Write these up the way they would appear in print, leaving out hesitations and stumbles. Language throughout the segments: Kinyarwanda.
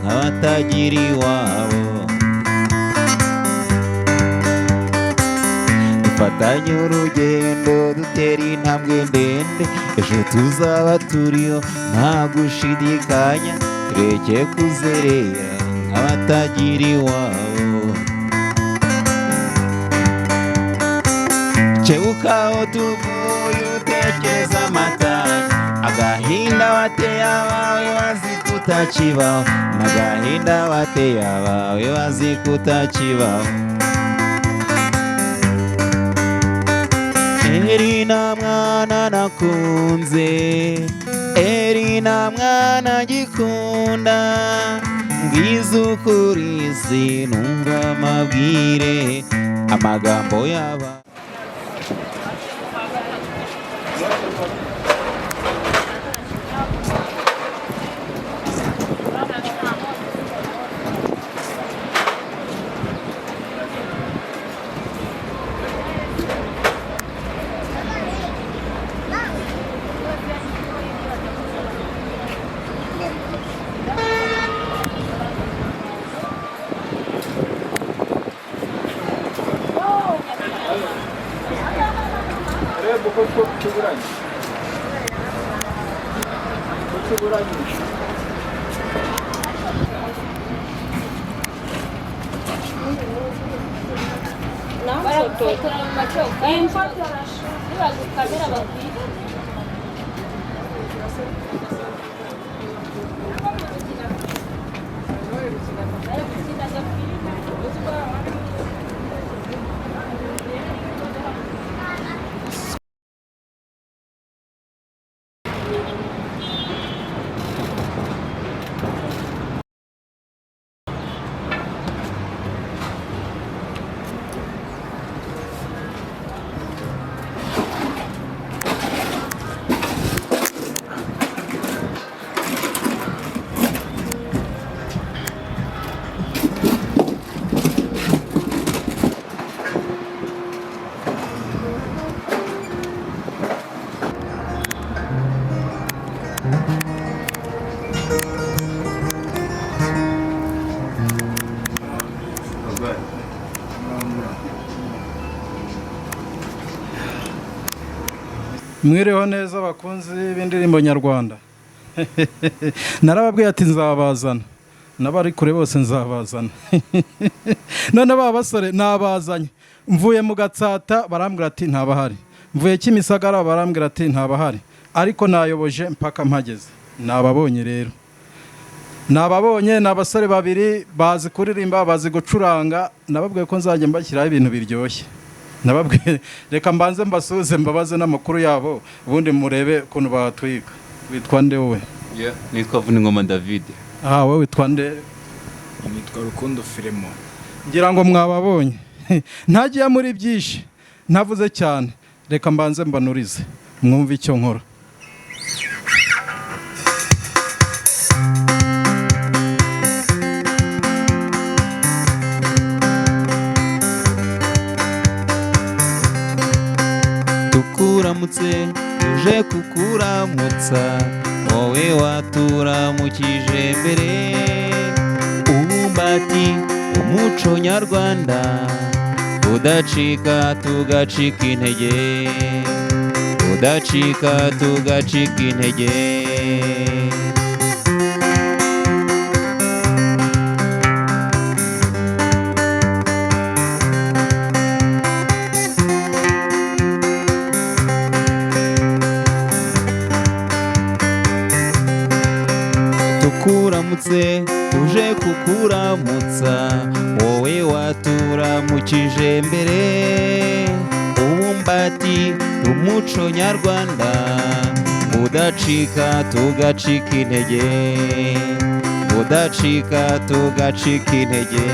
nk'abatagira iwabo. Dufatanye urugendo dutera intambwe ndende, ejo tuzaba turiho nta gushidikanya, tureke kuzerera nk'abatagira iwabo. Kebuka aho tuvuye utekereza amatanya, agahinda wateye abawe bazi kutakibaho, n'agahinda wateye abawe bazi kutakibaho. Erina mwana nakunze, Erina mwana gikunda, mbwiza ukuri sinumva amabwire amagambo yaba. Mwiriho neza abakunzi b'indirimbo nyarwanda. Narababwiye ati nzabazana, n'abari kure bose nzabazana. None aba basore nabazanye, mvuye mu Gatsata barambwira ati ntabahari, mvuye Kimisagara barambwira ati ntabahari, ariko nayoboje mpaka mpageze. Nababonye rero, nababonye n'abasore babiri bazi kuririmba bazi gucuranga. Nababwiye ko nzajya mbashyiraho ibintu biryoshye. Nababwiye reka mbanze mbasuze mbabaze n'amakuru yabo, ubundi murebe ukuntu batwika. Witwa nde wowe? Nitwa Vuningoma David. Wowe witwa nde? Nitwa Rukundo Filemon. Ngira ngo mwababonye. Ntagiye muri byinshi, ntavuze cyane, reka mbanze mbanurize mwumve icyo nkora. Tukuramutse tuje kukuramutsa, wowe waturamukije mbere, ubumbati umuco nyarwanda, udacika tugacika intege, udacika tugacika intege. Tukuramutse tuje kukuramutsa, wowe waturamukije mbere, ubumbati umuco nyarwanda, udacika tugacika intege, udacika tugacika intege.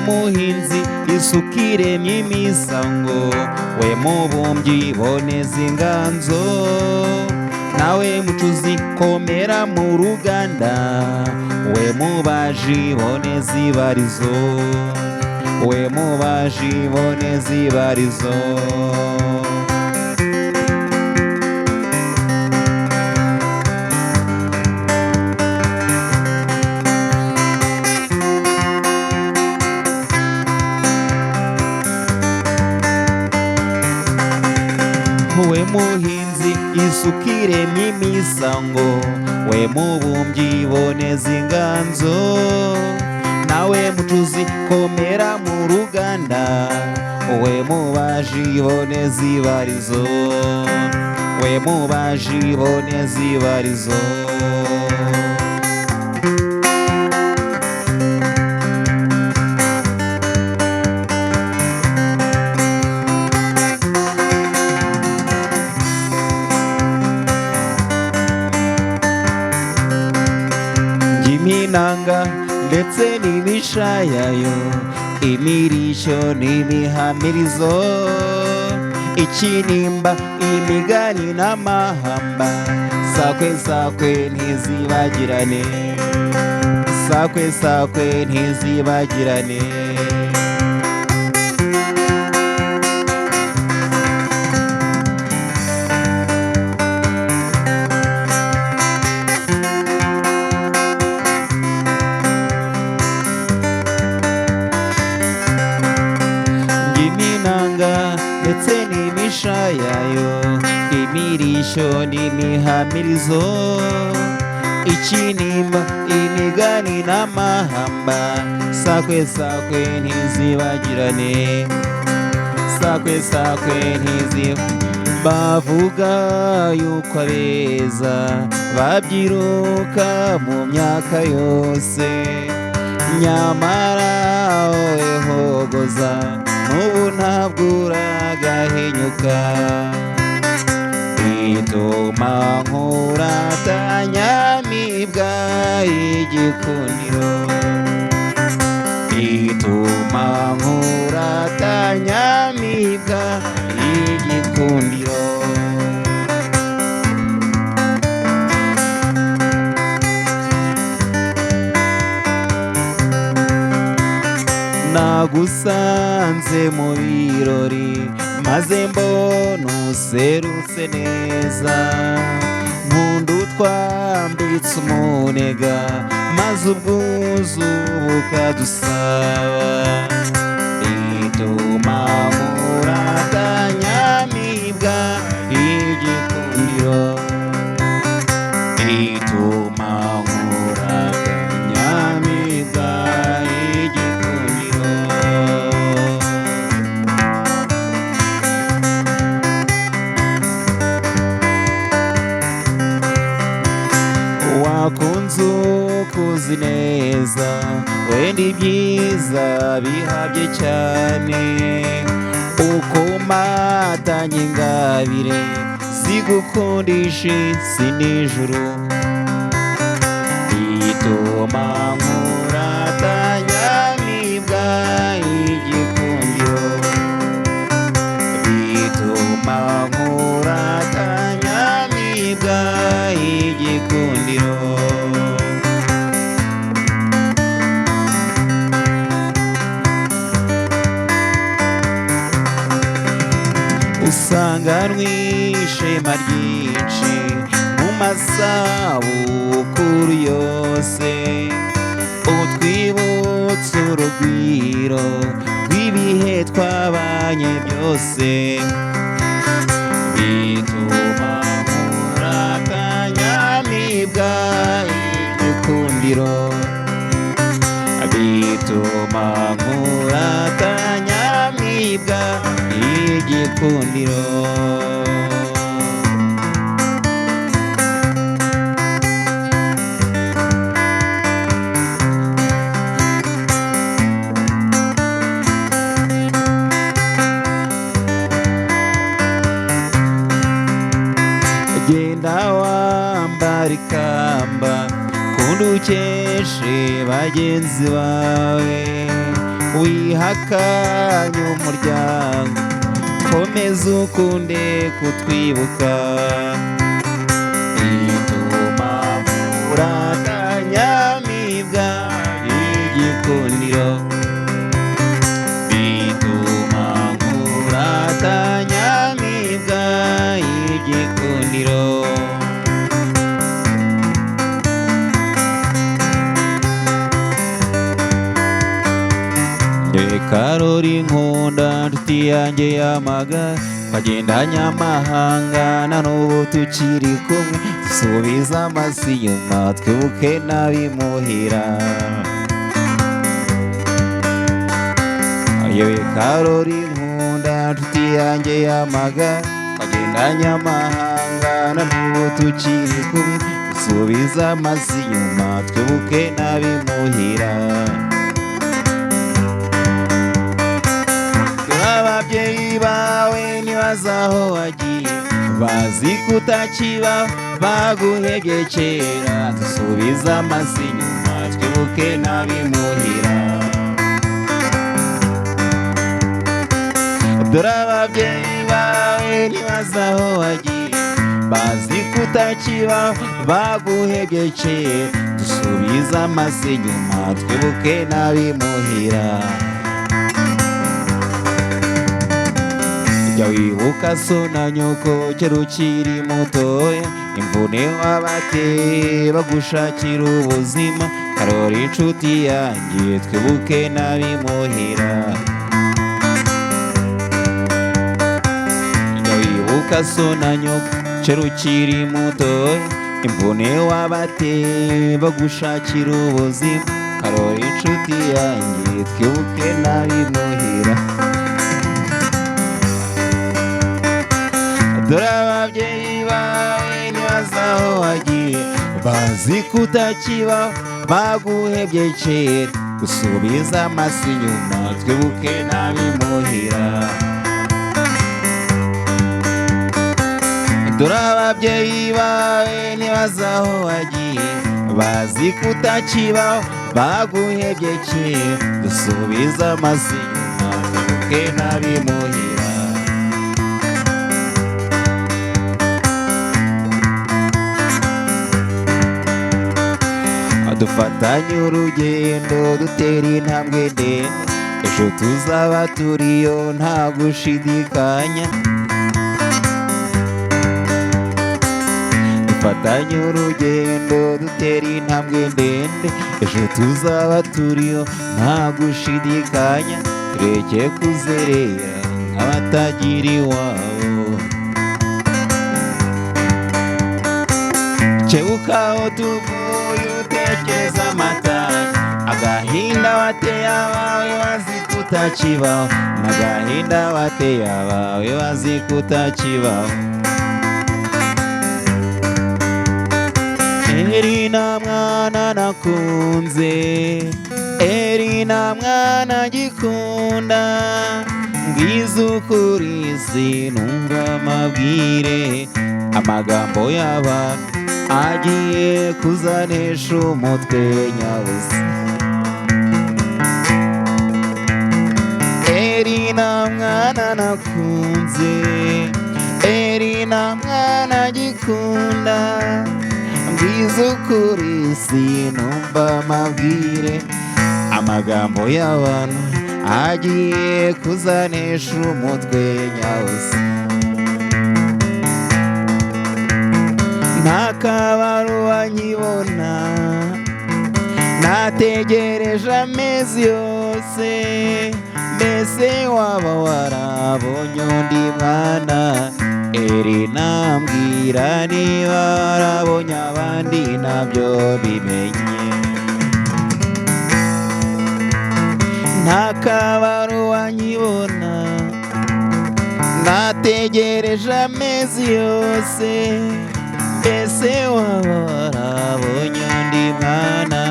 Muhinzi isuka iremye imisango, we mubumbyi boneza inganzo, nawe mucuzi komera mu ruganda, we mubaji boneza ibarizo, we mubaji boneza ibarizo. We muhinzi isuka iremye imisango, we mubumbyi boneza inganzo, nawe mucuzi komera mu ruganda, we mubaji boneza ibarizo, we mubaji boneza ibarizo. Iminanga ndetse n'imishayayo, imirishyo n'imihamirizo, ikinimba imigani n'amahamba, sakwe sakwe ntizibagirane, sakwe sakwe ntizibagirane. Ndetse n'imishayayo, imirishyo n'imihamirizo, ikinimba imigani n'amahamba, sakwe sakwe ntizibagirane, sakwe sakwe ntizibagirane. Bavuga yuko abeza babyiruka mu myaka yose, nyamara wowe hogoza n'ubu ntabwo uragahinyuka. Ituma nkurata nyamibwa y'igikundiro, ituma nkurata nyamibwa y'igikundiro. Nagusanze mu birori maze mbona userutse neza, nkunda utwambitse umunega maze ubwuzu bukadusaba. Ituma nkurata nyamibwa y'igikundiro, ituma nkurata nyamibwa y'igikundiro. Wakunze ukuzi neza, wenda ibyiza bihabye cyane, ukomatanya ingabire zigukundisha isi n'ijuru. Ituma nkurata nyamibwa y'igikundiro, ituma nkurata nyamibwa y'igikundiro. Usanganwe ishema ryinshi mu masabukuru yose, utwibutsa urugwiro rw'ibihe twabanye byose. Bituma nkurata nyamibwa y'igikundiro, bituma nkurata nyamibwa y'igikundiro. Genda wambara ikamba, kundi ukeshe bagenzi bawe, wihakanye umuryango, komeza ukunde kutwibuka. bituma muratanyamibwa igikundiro, bituma muratanyamibwa igikundiro. Karori nkunda nshuti yanjye y'amagara, twagendanye amahanga na n'ubu tukiri kumwe, dusubiza amaso inyuma twibuke n'abimuhira. Yewe Karori nkunda nshuti yanjye y'amagara, twagendanye amahanga na n'ubu tukiri kumwe, dusubiza amaso inyuma twibuke n'abimuhira. Ababyeyi bawe ntibazi aho wagiye, bazi kutakibaho baguhebye kera, dusubiza amaso inyuma twibuke n'abimuhira. Dore ababyeyi bawe ntibazi aho wagiye, bazi kutakibaho baguhebye kera, dusubiza amaso inyuma twibuke n'abimuhira. Jya wibuka so na nyoko kera ukiri mutoya, imvune wabateye bagushakira ubuzima. Karori inshuti yanjye twibuke n'abimuhira. Jya wibuka so na nyoko kera ukiri mutoya, imvune wabateye bagushakira ubuzima. Karori inshuti yanjye twibuke n'abimuhira. Dore ababyeyi bawe ntibazi aho wagiye, bazi kutakibaho baguhebye kera, dusubiza amaso inyuma twibuke n'abimuhira. Dore ababyeyi bawe ntibazi aho wagiye, bazi kutakibaho baguhebye kera, dusubiza amaso inyuma twibuke n'abimuhira. Dufatanye urugendo dutera intambwe ndende, ejo tuzaba turiyo nta gushidikanya. Dufatanye urugendo dutera intambwe ndende, ejo tuzaba turiyo nta gushidikanya. Tureke kuzerera nk'abatagira iwabo, kebuka aho tuvuye utekereza amatanya, agahinda wateye abawe bazi kutakibaho, n'agahinda wateye abawe bazi kutakibaho. Erina mwana nakunze, Erina mwana gikunda, mbwiza ukuri sinumva amabwire, amagambo y'abantu agiye kuzanesha umutwe nyabusa. Erina mwana nakunze, Erina mwana gikunda, mbwiza ukuri sinumva amabwire, amagambo y'abantu agiye kuzanesha umutwe nyabusa. Nta kabaruwa nkibona, nategereje amezi yose, mbese waba warabonye undi mwana? Erina mbwira niba warabonye abandi nabyo bimenye. Nta kabaruwa nkibona, nategereje amezi yose, mbese waba warabonye undi mwana?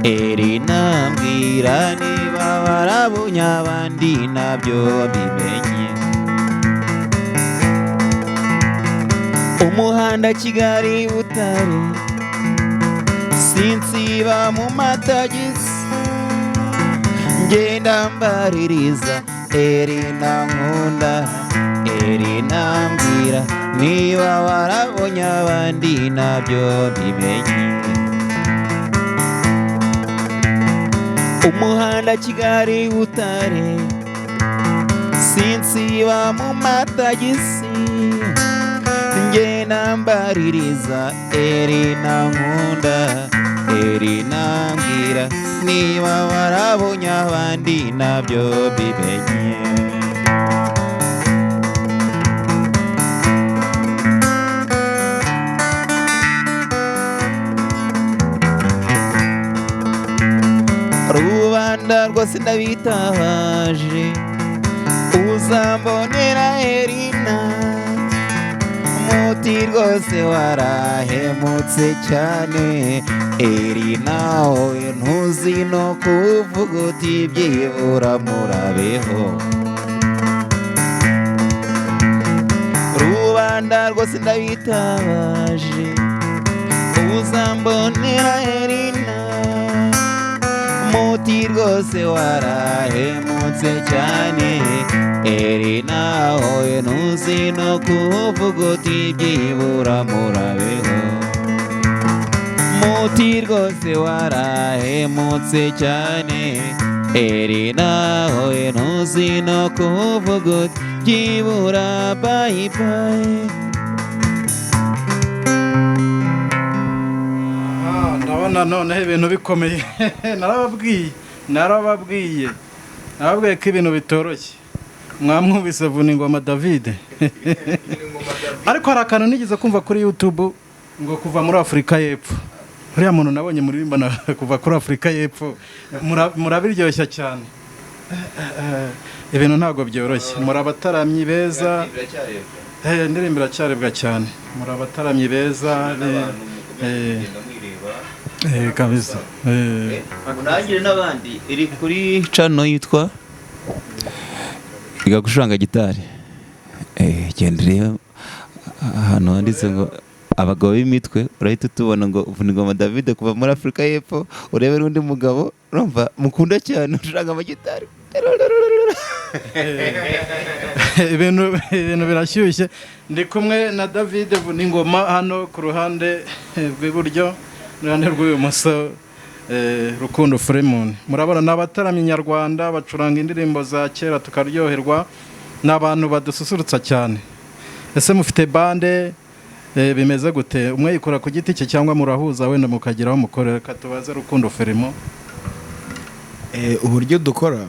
Erina mbwira niba warabonye abandi nabyo bimenye. Umuhanda Kigali Butare, sinsiba mu matagisi, ngenda mbaririza Erina nkunda, nambwira niba warabonye abandi nabyo bimenye. Umuhanda Kigali Butare sinsiba mu matagisi nge nambaririza Erina nkunda Erina mbwira niba warabonye abandi nabyo bimenye. Rubanda rwose ndabitabaje uzambonera Erina muti rwose warahemutse cyane Erina wowe ntuzi no kuvuga uti byibura murabeho. Rubanda rwose ndabitabaje uzambonera Erina muti rwose warahemutse cyane Erina wowe ntuzi no kuvuga uti byibura murabeho. Muti rwose warahemutse cyane Erina wowe ntuzi no kuvuga uti byibura bye bye. Ndabona noneho ibintu bikomeye. narababwiye ko ibintu bitoroshye. Mwamwumvise Vuningoma David. Ariko hari akantu nigeze kumva kuri YouTube ngo kuva muri Afurika y'Epfo. Uriya muntu nabonye muri bimbana kuva kuri Afurika y'Epfo murabiryoshya cyane. Ibintu ntabwo byoroshye. Murabataramyi beza. Ndirimbo iracyaribwa cyane. Murabataramyi beza. Kabisa. Unangire n'abandi iri kuri channel yitwa Iga gushanga gitari. Gendere hano handitse ngo abagabo b'imitwe urahita tubona ngo Vuningoma David kuva muri Afurika y'Epfo urebe n'undi mugabo urumva mukunda cyane ushanga amagitari. Ibintu birashyushye. Ndi kumwe na David Vuningoma hano ku ruhande rw'iburyo n'uruhande rw'ibumoso Rukundo Fremon. Murabona n'abataramyi nyarwanda bacuranga indirimbo za kera tukaryoherwa n'abantu badususurutsa cyane. Ese mufite bande bimeze gute? Umwe yikora ku giti cye cyangwa murahuza wenda mukagiraho mukorera? Katubaze Rukundo Fremon. Uburyo dukora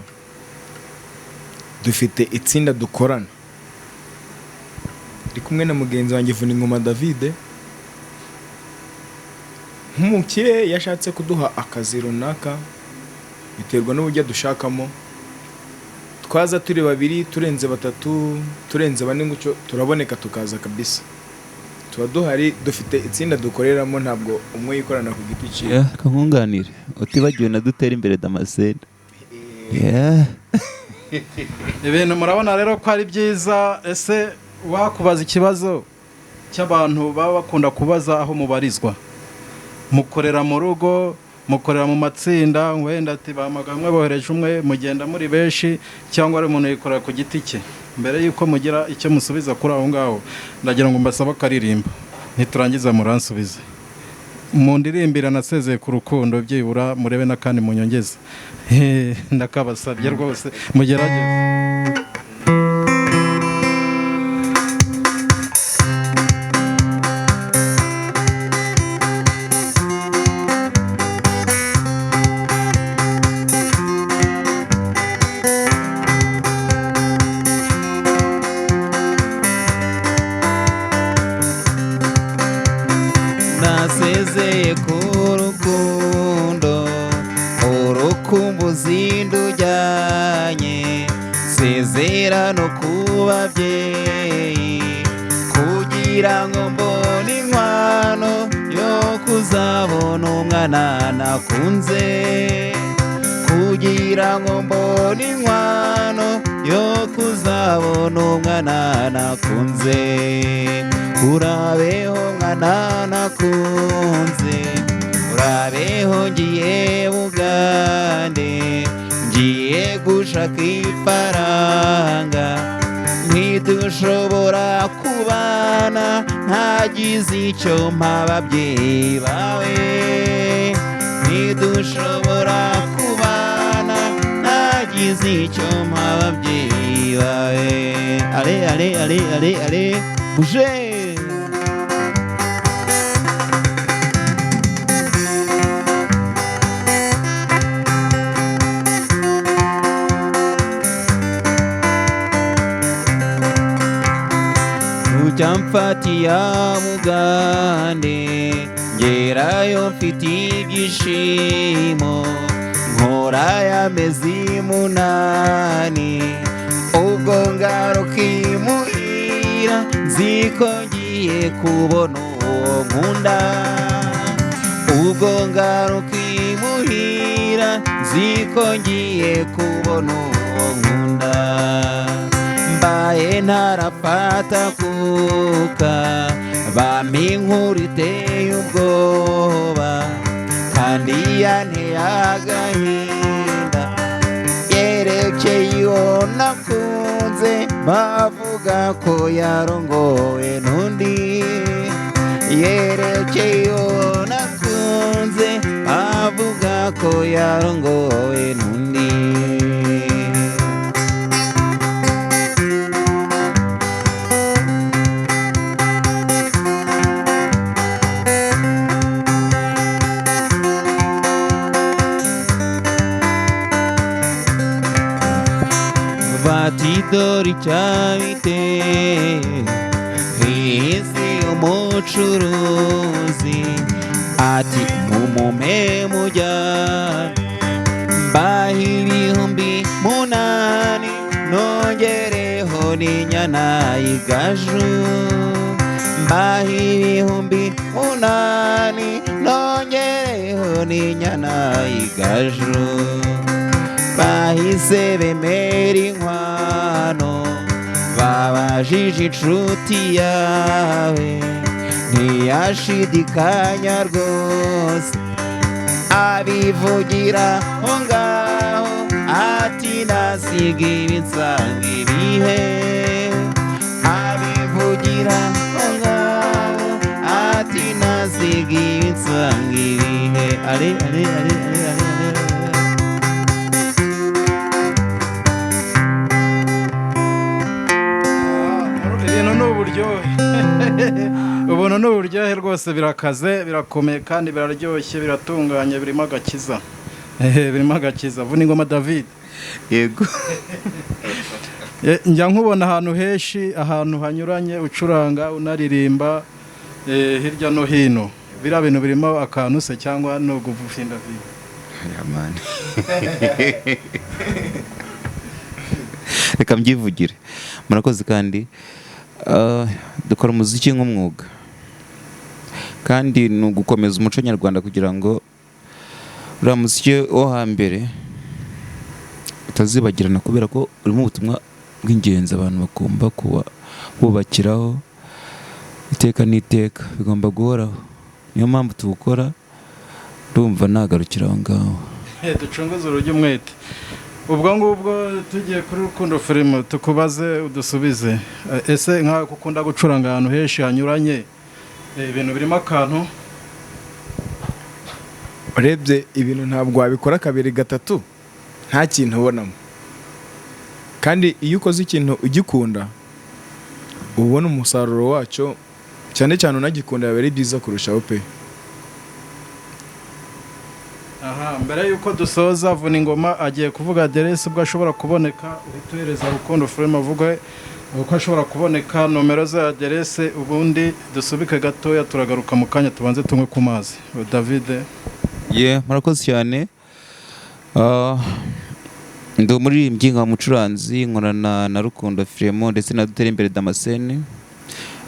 dufite itsinda dukorana. Ndi kumwe na mugenzi wanjye Vuningoma David. Nk'umukire yashatse kuduha akazi runaka biterwa n'uburyo dushakamo. Twaza turi babiri, turenze batatu, turenze bane ngucyo turaboneka tukaza kabisa. Tuba duhari dufite itsinda dukoreramo ntabwo umwe yikorana ku giti cye. Kankunganire utibagiwe na dutera imbere Damascene. Ibintu murabona rero ko ari byiza. Ese wakubaza ikibazo cy'abantu baba bakunda kubaza aho mubarizwa? Mukorera mu rugo, mukorera mu matsinda, wenda ati bamagamwe bohereje umwe mugenda muri benshi cyangwa ari umuntu yikorera ku giti cye? Mbere yuko mugira icyo musubiza kuri aho ngaho ndagira ngo mbasaba akaririmbo niturangiza muransubize. Mu ndirimbira nasezeye ku rukundo byibura murebe na kandi munyongeze. Ndakabasabye rwose mugerageze. Nasezeye ku rukundo urukumbuzi ndujyanye sezera no ku babyeyi kugira ngo mbone inkwano yo kuzabona umwana nakunze, kugira ngo mbone inkwano yo kuzabona umwana nakunze. Urabeho mwana nakunze, urabeho ngiye Bugande, ngiye gushaka ifaranga, ntidushobora kubana ntagize icyo mpa ababyeyi bawe, ntidushobora kubana ntagize icyo mpa ababyeyi bawe. Ale ale ale ale ale bouge. Ucyamfatiya Bugande ngerayo mfite ibyishimo, nkora y'amezi 8 ubwo ngaruka imuhira nziko ngiye kubona uwo nkunda, ubwo ngaruka imuhira nziko ngiye kubona uwo nkunda, mbaye ntarapfata kuka bampa inkuru iteye ubwoba kandi yanteye agahinda, yerekeye uwo nakunze bavuga ko yarongowe n'undi, yerekeye uwo nakunze bavuga ko yarongowe n'undi. Batidori cyabiteye isi umucuruzi ati mumume mujyane, mbaha 8,000 nongereho n'inyana y'igaju, mbaha 8,000 nongereho n'inyana y'igaju, bahise bemera inkwano babajije inshuti yawe, ntiyashidikanya rwose abivugira aho ngaho ati nasiga ibinsanga ibihe, abivugira aho ngaho ati nasiga ibinsanga ibihe. Ale ale ale ale ale ubona n'uburyohe rwose, birakaze birakomeye kandi biraryoshye biratunganye, birimo agakiza. Birimo agakiza. Vuna ingoma David. Yego. Njya nkubona ahantu henshi, ahantu hanyuranye ucuranga unaririmba hirya no hino, biriya bintu birimo akantu se cyangwa no gufinda David? Yamani. Reka mbyivugire. Murakoze kandi dukora umuziki nk'umwuga kandi ni ugukomeza umuco nyarwanda kugira ngo uriya muziki wo hambere utazibagirana, kubera ko urimo ubutumwa bw'ingenzi abantu bagomba kuba bubakiraho iteka n'iteka, bigomba guhoraho. Niyo mpamvu tuwukora, ndumva nagarukira aho ngaho. Ducunguze urujya umwete. Ubwo ngubwo tugiye kuri Rukundo Film tukubaze udusubize, ese nka gukunda gucuranga ahantu henshi hanyuranye, ibintu birimo akantu urebye ibintu ntabwo wabikora kabiri gatatu nta kintu ubonamo, kandi iyo ukoze ikintu ugikunda ubona umusaruro wacyo, cyane cyane unagikunda biba ari byiza kurushaho pe. Aha, mbere yuko dusoza Vuna ingoma agiye kuvuga aderesi ubwo ashobora kuboneka, uhituhereza Rukundo Film avuga uko ashobora kuboneka, nomero za aderesi, ubundi dusubike gatoya turagaruka mu kanya tubanze tunywe ku mazi. David. Murakoze cyane. Ndi umuririmbyi nka mucuranzi, nkorana na Rukundo Film ndetse na Duterimbere Damascene.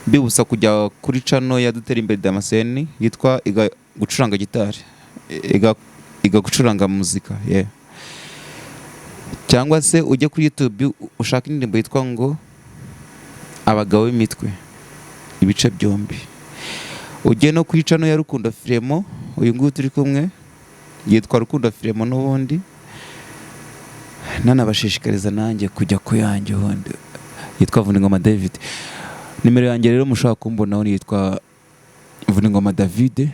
Mbibutsa kujya kuri channel ya Duterimbere Damascene yitwa Iga gucuranga gitari, iga gucuranga muzika, cyangwa se ujye kuri YouTube ushaka indirimbo yitwa ngo Abagabo b'imitwe, ibice byombi. Ujye no kuri channel ya Rukundo Film, uyu nguyu turi kumwe yitwa Rukundo Film n'ubundi nanabashishikariza nanjye kujya kuyanjye ubundi yitwa Vuningoma David. Nimero yanjye rero mushaka kumbonaho yitwa Vuningoma David,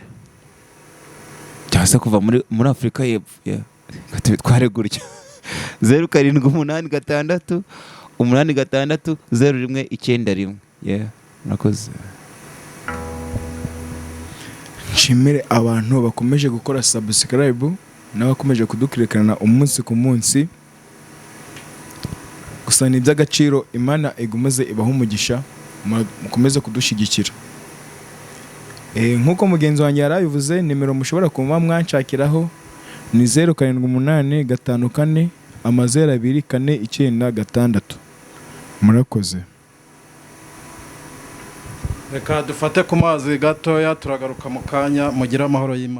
cyangwa kuva muri Afurika y'Epfo, tubitware gutya 0786 86 0191. Murakoze. Nshimire abantu bakomeje gukora subscribe n'abakomeje kudukurikirana umunsi ku munsi. Gusa ni iby'agaciro, Imana igumeze ibaho umugisha, mukomeze kudushyigikira. Nk'uko mugenzi wanjye yarabivuze, nimero mushobora kuba mwanshakiraho ni 0785402496. Murakoze. Reka dufate ku mazi gatoya, turagaruka mu kanya. Mugira amahoro y'Imana.